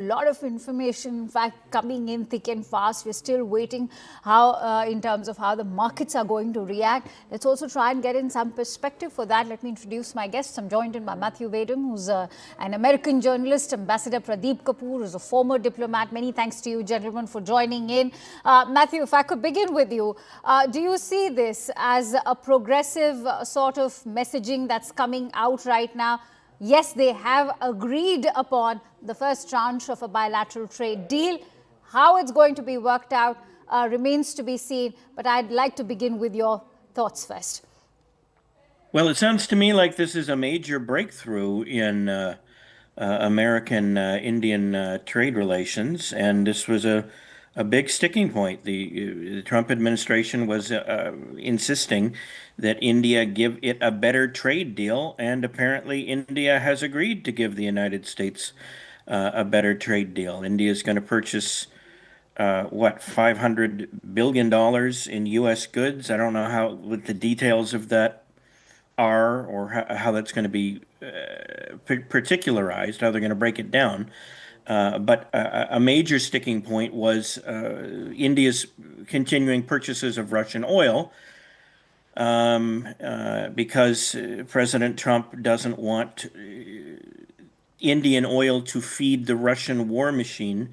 lot of information, in fact, coming in thick and fast. We're still waiting how, in terms of how the markets are going to react. Let's also try and get in some perspective. For that, let me introduce my guests. I'm joined in by Matthew Vadum, who's an American journalist, Ambassador Pradeep Kapur, who's a former diplomat. Many thanks to you, gentlemen, for joining in. Matthew, if I could begin with you, do you see this as a progressive sort of messaging that's coming out right now? Yes, they have agreed upon the first tranche of a bilateral trade deal. How it's going to be worked out remains to be seen, but I'd like to begin with your thoughts first. Well, it sounds to me like this is a major breakthrough in American-Indian trade relations, and this was a big sticking point. The Trump administration was insisting that India give it a better trade deal, and apparently India has agreed to give the United States a better trade deal. India is going to purchase what, $500 billion in U.S. goods. I don't know what the details of that are or how that's going to be particularized, how they're going to break it down. But a major sticking point was India's continuing purchases of Russian oil because President Trump doesn't want Indian oil to feed the Russian war machine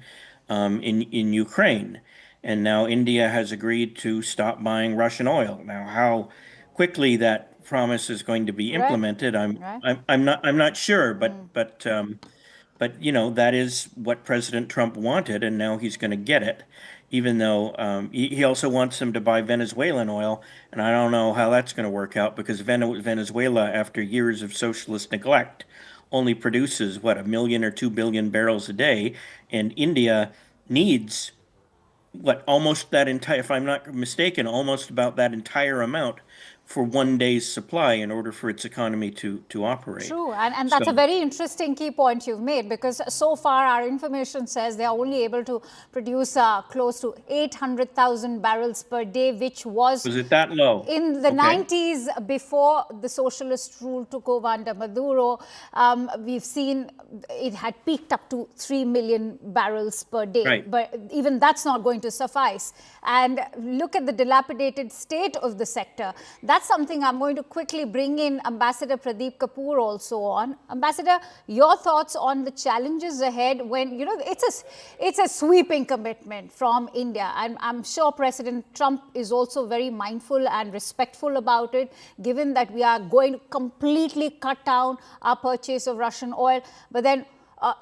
in Ukraine. And now India has agreed to stop buying Russian oil. Now, how quickly that promise is going to be Right. implemented, Right. I'm not sure, but that is what President Trump wanted, and now he's going to get it. Even though he also wants them to buy Venezuelan oil, and I don't know how that's going to work out because Venezuela, after years of socialist neglect, only produces what, 1 million or 2 billion barrels a day, and India needs what, almost that entire, if I'm not mistaken, almost about that entire amount for 1 day's supply in order for its economy to operate. True, and So that's a very interesting key point you've made, because so far our information says they are only able to produce close to 800,000 barrels per day, which was was it that low? in the Okay. 90s before the socialist rule took over under Maduro. We've seen it had peaked up to 3 million barrels per day, Right. but even that's not going to suffice. And look at the dilapidated state of the sector. That's something I'm going to quickly bring in Ambassador Pradeep Kapur also on. Ambassador, your thoughts on the challenges ahead when, it's a sweeping commitment from India. And I'm sure President Trump is also very mindful and respectful about it, given that we are going to completely cut down our purchase of Russian oil. But then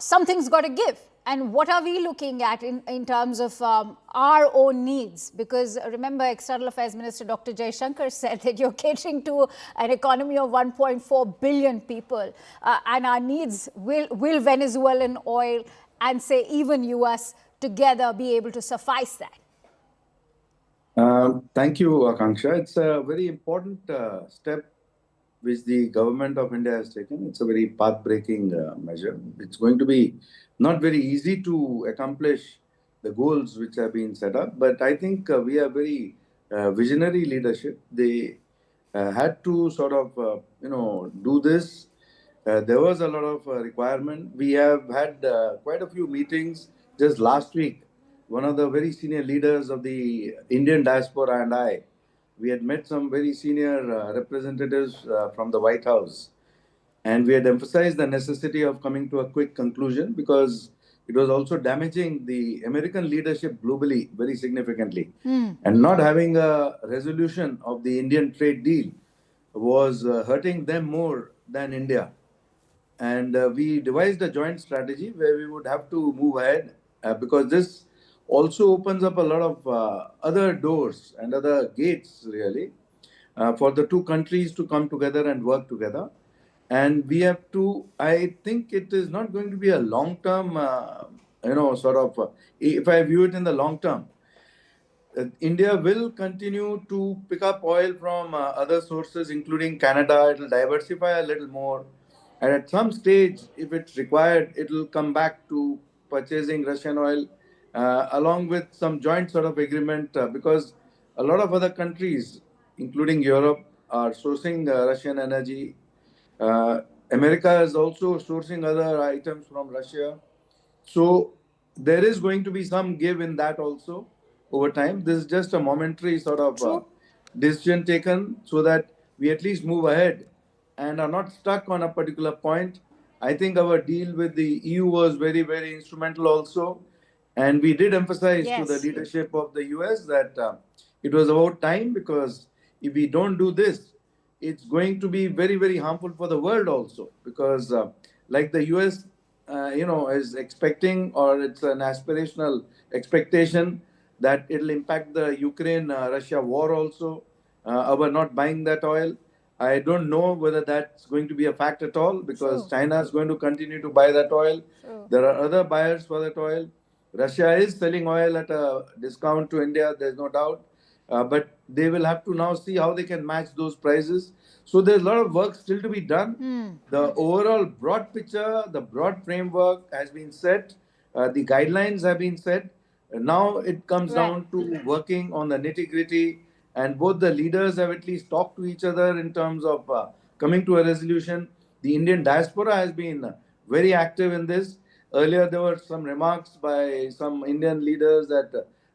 something's got to give. And what are we looking at in terms of our own needs? Because remember, External Affairs Minister Dr. Jaishankar said that you're catering to an economy of 1.4 billion people. And our needs, will Venezuelan oil and say even US together be able to suffice that? Thank you, Akanksha. It's a very important step which the government of India has taken. It's a very path-breaking measure. It's going to be not very easy to accomplish the goals which have been set up, but I think we are very visionary leadership. They had to sort of, do this. There was a lot of requirement. We have had quite a few meetings just last week. One of the very senior leaders of the Indian diaspora and we had met some very senior representatives from the White House. And we had emphasized the necessity of coming to a quick conclusion because it was also damaging the American leadership globally very significantly. And not having a resolution of the Indian trade deal was hurting them more than India. And we devised a joint strategy where we would have to move ahead because this also opens up a lot of other doors and other gates, really, for the two countries to come together and work together. And we have to, I think it is not going to be a long term, if I view it in the long term, India will continue to pick up oil from other sources, including Canada. It will diversify a little more. And at some stage, if it's required, it will come back to purchasing Russian oil along with some joint sort of agreement because a lot of other countries, including Europe, are sourcing Russian energy. Uh, America is also sourcing other items from Russia. So there is going to be some give in that also over time. This is just a momentary sort of True. decision taken so that we at least move ahead and are not stuck on a particular point. I think our deal with the EU was very, very instrumental also. And we did emphasize to the Yes. leadership of the US that it was about time, because if we don't do this, it's going to be very, very harmful for the world also. Because like the US, is expecting, or it's an aspirational expectation that it'll impact the Ukraine-Russia war also. Our not buying that oil. I don't know whether that's going to be a fact at all, because True. China is going to continue to buy that oil. True. There are other buyers for that oil. Russia is selling oil at a discount to India, there's no doubt. But they will have to now see how they can match those prices. So there's a lot of work still to be done. The overall broad picture, the broad framework has been set, the guidelines have been set. Now it comes Right. down to working on the nitty gritty, and both the leaders have at least talked to each other in terms of coming to a resolution. The Indian diaspora has been very active in this. Earlier, there were some remarks by some Indian leaders that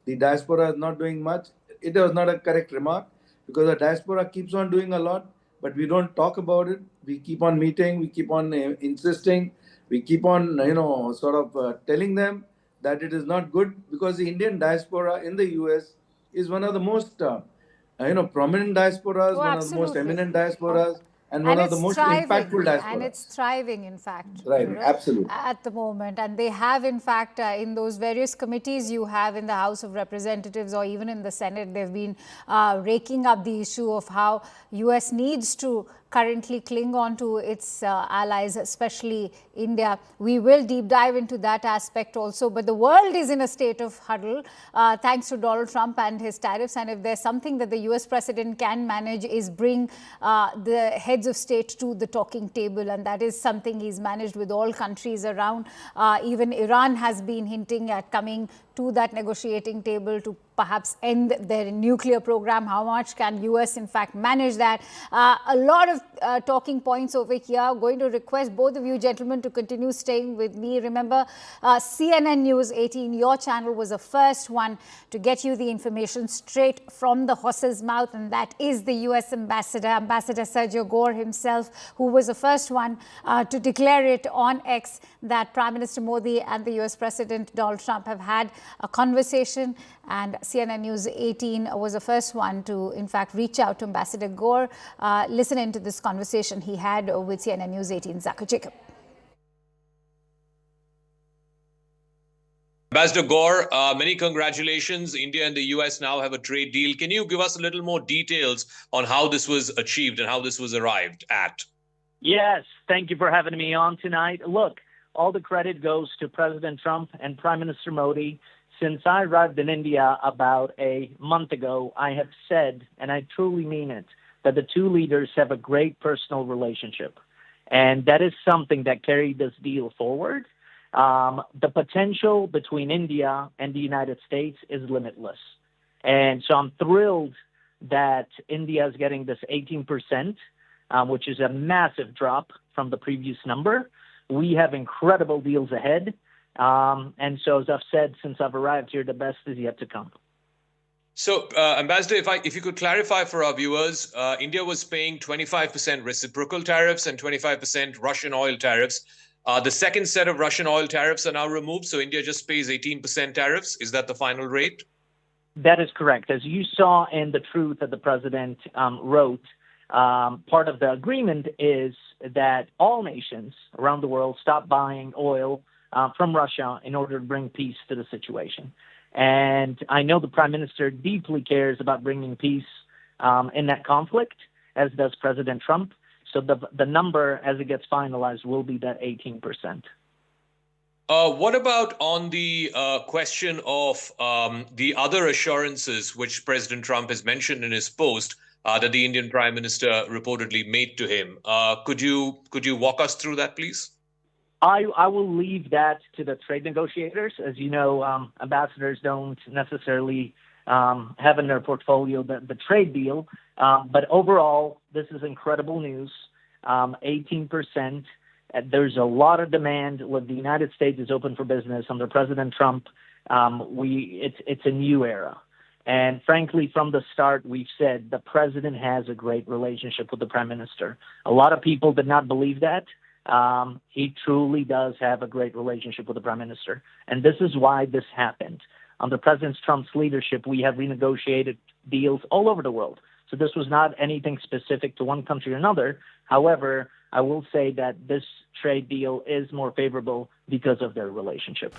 the diaspora is not doing much. It was not a correct remark, because the diaspora keeps on doing a lot, but we don't talk about it. We keep on meeting, we keep on insisting, we keep on, sort of telling them that it is not good, because the Indian diaspora in the US is one of the most, prominent diasporas, Oh, one of the most absolutely. eminent diasporas, and one And of the it's most impactful thriving, and it's diasporas. thriving, in fact, Right, absolutely. at the moment. And they have, in fact, in those various committees you have in the House of Representatives or even in the Senate, they've been raking up the issue of how US needs to currently cling on to its allies, especially India. We will deep dive into that aspect also. But the world is in a state of huddle thanks to Donald Trump and his tariffs. And if there's something that the US president can manage, is bring the heads of state to the talking table. And that is something he's managed with all countries around. Even Iran has been hinting at coming to that negotiating table to perhaps end their nuclear program. How much can US in fact manage that? A lot of talking points over here. Going to request both of you gentlemen to continue staying with me. Remember, CNN News 18, your channel, was the first one to get you the information straight from the horse's mouth, and that is the US ambassador, Ambassador Sergio Gore himself, who was the first one to declare it on X that Prime Minister Modi and the US President Donald Trump have had a conversation. And CNN News 18 was the first one to, in fact, reach out to Ambassador Gore. Listen into this conversation he had with CNN News 18's Zaka Jacob. Ambassador Gore, many congratulations. India and the US now have a trade deal. Can you give us a little more details on how this was achieved and how this was arrived at? Yes, thank you for having me on tonight. Look, all the credit goes to President Trump and Prime Minister Modi. Since I arrived in India about a month ago, I have said, and I truly mean it, that the two leaders have a great personal relationship. And that is something that carried this deal forward. The potential between India and the United States is limitless. And so I'm thrilled that India is getting this 18%, which is a massive drop from the previous number. We have incredible deals ahead. And so, as I've said since I've arrived here, the best is yet to come. So, Ambassador, if you could clarify for our viewers, India was paying 25% reciprocal tariffs and 25% Russian oil tariffs. The second set of Russian oil tariffs are now removed, so India just pays 18% tariffs. Is that the final rate? That is correct. As you saw in the truth that the president wrote, part of the agreement is that all nations around the world stop buying oil from Russia in order to bring peace to the situation. And I know the Prime Minister deeply cares about bringing peace in that conflict, as does President Trump. So the number, as it gets finalized, will be that 18%. What about on the question of the other assurances which President Trump has mentioned in his post that the Indian Prime Minister reportedly made to him? Could you walk us through that, please? I will leave that to the trade negotiators. As you know, ambassadors don't necessarily have in their portfolio the trade deal. But overall, this is incredible news. 18%. There's a lot of demand. Look, the United States is open for business under President Trump. It's a new era. And frankly, from the start, we've said the president has a great relationship with the prime minister. A lot of people did not believe that. He truly does have a great relationship with the prime minister. And this is why this happened. Under President Trump's leadership, we have renegotiated deals all over the world. So this was not anything specific to one country or another. However, I will say that this trade deal is more favorable because of their relationship.